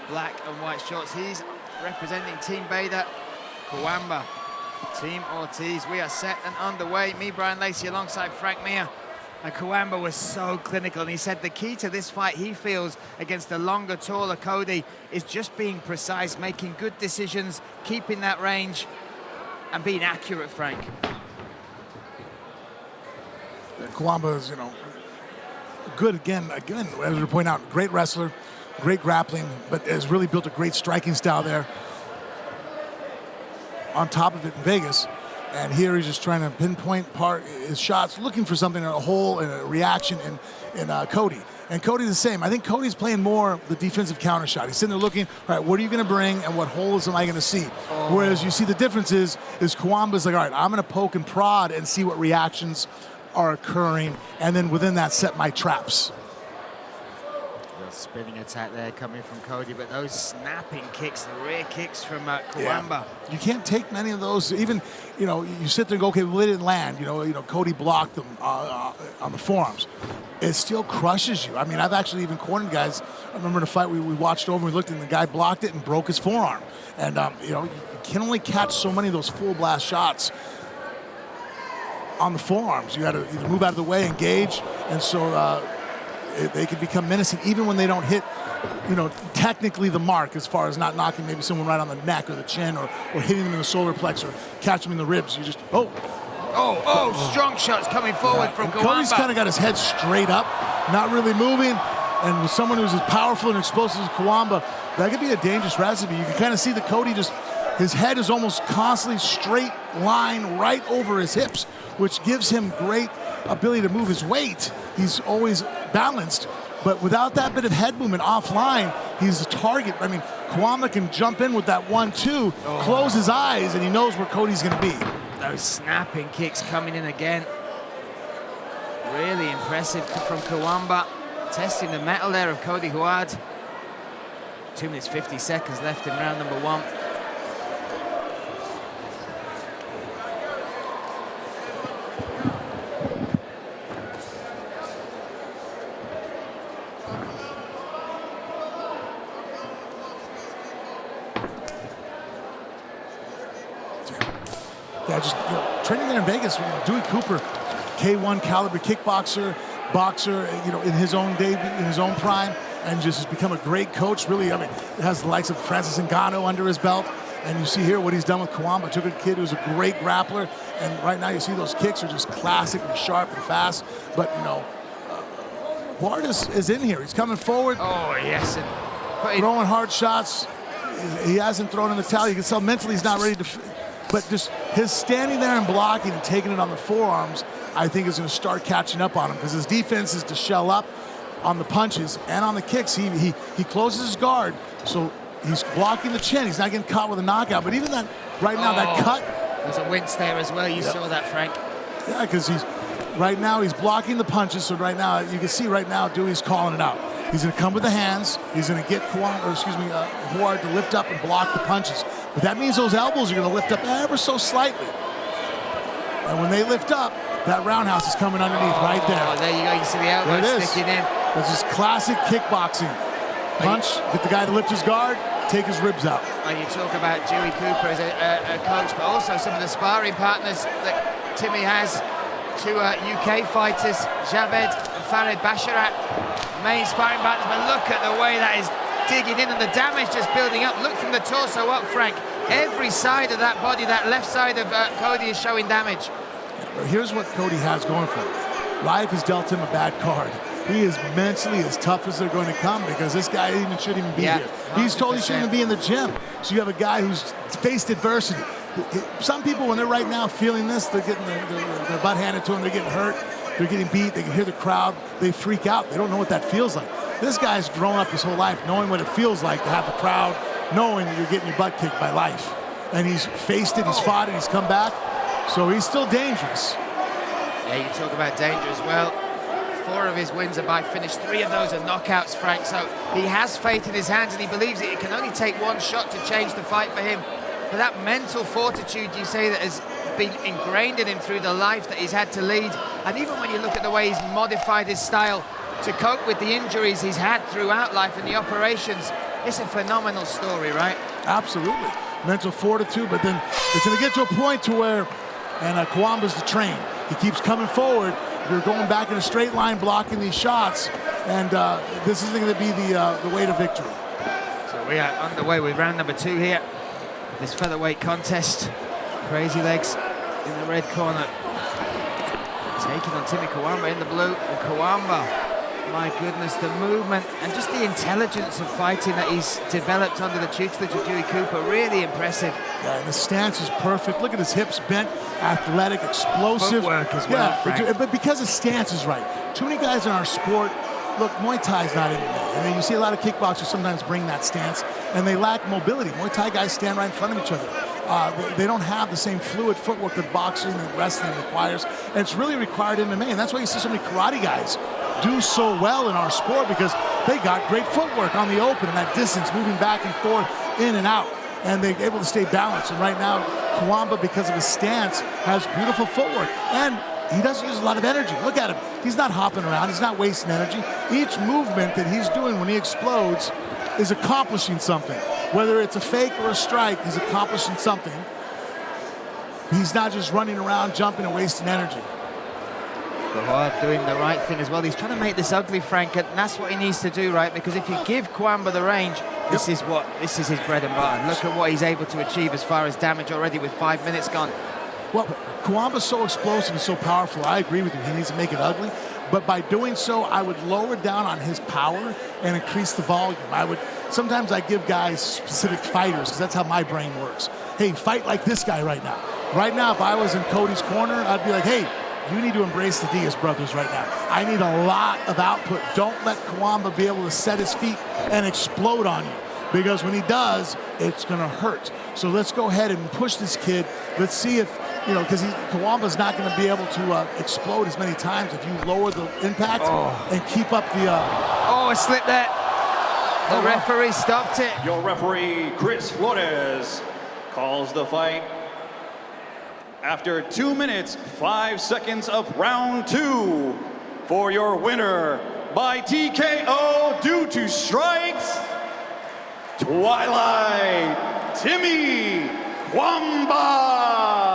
black and white shorts. He's representing Team Beta, Cuamba, Team Ortiz. We are set and underway. Me, Brian Lacey, alongside Frank Mir. And Cuamba was so clinical, and he said the key to this fight, he feels, against the longer, taller Cody, is just being precise, making good decisions, keeping that range, and being accurate, Frank. Cuamba is, you know, good again, as we point out, great wrestler, great grappling, but has really built a great striking style there. On top of it in Vegas. And here he's just trying to pinpoint his shots, looking for something, a hole and a reaction in Cody. And Cody's the same. I think Cody's playing more the defensive counter shot. He's sitting there looking, all right, what are you going to bring and what holes am I going to see? Whereas you see the difference is Cuamba's like, all right, I'm going to poke and prod and see what reactions are occurring, and then within that set my traps. Spinning attack there coming from Cody, but those snapping kicks, the rear kicks from Cuamba. Yeah. You can't take many of those. Even, you know, you sit there and go, okay, well, they didn't land. You know, Cody blocked them on the forearms. It still crushes you. I mean, I've actually even cornered guys. I remember in a fight we watched over, we looked, and the guy blocked it and broke his forearm. And, you know, you can only catch so many of those full blast shots on the forearms. You got to either move out of the way, engage, and so they can become menacing even when they don't hit, you know, technically the mark, as far as not knocking maybe someone right on the neck or the chin, or hitting them in the solar plexus, or catch them in the ribs. You just, strong shots coming forward from Cuamba. Cody's kind of got his head straight up, not really moving, and with someone who's as powerful and explosive as Cuamba, that could be a dangerous recipe. You can kind of see that Cody just, his head is almost constantly straight line right over his hips, which gives him great ability to move his weight. He's always balanced, but without that bit of head movement offline, he's a target. I mean, Cuamba can jump in with that 1-2, close his eyes, and he knows where Cody's going to be. Those snapping kicks coming in again. Really impressive from Cuamba. Testing the metal there of Cody Huard. 2 minutes 50 seconds left in round number 1. Yeah, just training there in Vegas. Dewey Cooper, K1 caliber kickboxer, boxer, in his own day, in his own prime, and just has become a great coach. Really, I mean, has the likes of Francis Ngannou under his belt. And you see here what he's done with Cuamba. Took a kid who's a great grappler, and right now you see those kicks are just classic and sharp and fast. But Huard is in here. He's coming forward. Oh yes, throwing hard shots. He hasn't thrown in the towel. You can tell mentally he's not ready to. But just his standing there and blocking and taking it on the forearms, I think is going to start catching up on him, because his defense is to shell up on the punches and on the kicks. He closes his guard, so he's blocking the chin. He's not getting caught with a knockout. But even that right now, that cut. There's a wince there as well. You saw that, Frank. Yeah, because right now he's blocking the punches. So right now you can see Dewey's calling it out. He's going to come with the hands. He's going to get Huard to lift up and block the punches. But that means those elbows are going to lift up ever so slightly. And when they lift up, that roundhouse is coming underneath right there. Oh, there you go. You see the elbow sticking in. This is classic kickboxing. Punch, get the guy to lift his guard, take his ribs out. And you talk about Dewey Cooper as a coach, but also some of the sparring partners that Timmy has. 2 UK fighters, Javed and Farid Basharat, main sparring partners. But look at the way that is digging in, and the damage just building up. Look from the torso up, Frank. Every side of that body, that left side of Cody is showing damage. Here's what Cody has going for him. Life has dealt him a bad card. He is mentally as tough as they're going to come, because this guy shouldn't even be here. 100%. He's told he shouldn't even be in the gym. So you have a guy who's faced adversity. Some people, when they're right now feeling this, they're getting their butt handed to them, they're getting hurt, they're getting beat, they can hear the crowd, they freak out. They don't know what that feels like. This guy's grown up his whole life knowing what it feels like to have the crowd knowing that you're getting your butt kicked by life. And he's faced it, he's fought it, he's come back. So he's still dangerous. Yeah, you talk about danger as well. 4 of his wins are by finish. 3 of those are knockouts, Frank. So he has faith in his hands, and he believes it can only take 1 shot to change the fight for him. But that mental fortitude, you say, that has been ingrained in him through the life that he's had to lead. And even when you look at the way he's modified his style to cope with the injuries he's had throughout life and the operations, It's a phenomenal story, right? Absolutely. Mental fortitude, but then it's going to get to a point to where, and Cuamba's the train. He keeps coming forward. You're going back in a straight line, blocking these shots, and this isn't going to be the way to victory. So we are underway with round number 2 here. This featherweight contest. Crazy Legs in the red corner, taking on Timmy Cuamba in the blue. And Cuamba, my goodness, the movement and just the intelligence of fighting that he's developed under the tutelage of Dewey Cooper, really impressive. Yeah, and the stance is perfect. Look at his hips bent, athletic, explosive. Footwork as well, yeah, but because his stance is right. Too many guys in our sport, look, Muay Thai is not MMA. I mean, you see a lot of kickboxers sometimes bring that stance, and they lack mobility. Muay Thai guys stand right in front of each other. They don't have the same fluid footwork that boxing and wrestling requires, and it's really required in MMA, and that's why you see so many karate guys do so well in our sport, because they got great footwork on the open and that distance, moving back and forth, in and out, and they're able to stay balanced. And right now, Cuamba, because of his stance, has beautiful footwork, and he doesn't use a lot of energy. Look at him. He's not hopping around. He's not wasting energy. Each movement that he's doing when he explodes is accomplishing something. Whether it's a fake or a strike, he's accomplishing something. He's not just running around, jumping and wasting energy. Huard doing the right thing as well. He's trying to make this ugly, Frank, and that's what he needs to do, right? Because if you give Cuamba the range, this is his bread and butter. Look at what he's able to achieve as far as damage already with 5 minutes gone. Well, Cuamba's so explosive and so powerful. I agree with you. He needs to make it ugly. But by doing so, I would lower down on his power and increase the volume. Sometimes I give guys specific fighters, because that's how my brain works. Hey, fight like this guy right now. Right now, if I was in Cody's corner, I'd be like, hey, you need to embrace the Diaz brothers right now. I need a lot of output. Don't let Cuamba be able to set his feet and explode on you, because when he does, it's going to hurt. So let's go ahead and push this kid. Let's see if, because Cuamba's not going to be able to explode as many times if you lower the impact and keep up the... a slip there. The referee stopped it. Your referee, Chris Flores, calls the fight after 2 minutes, 5 seconds of round 2 for your winner by TKO due to strikes, Twilight Timmy Cuamba.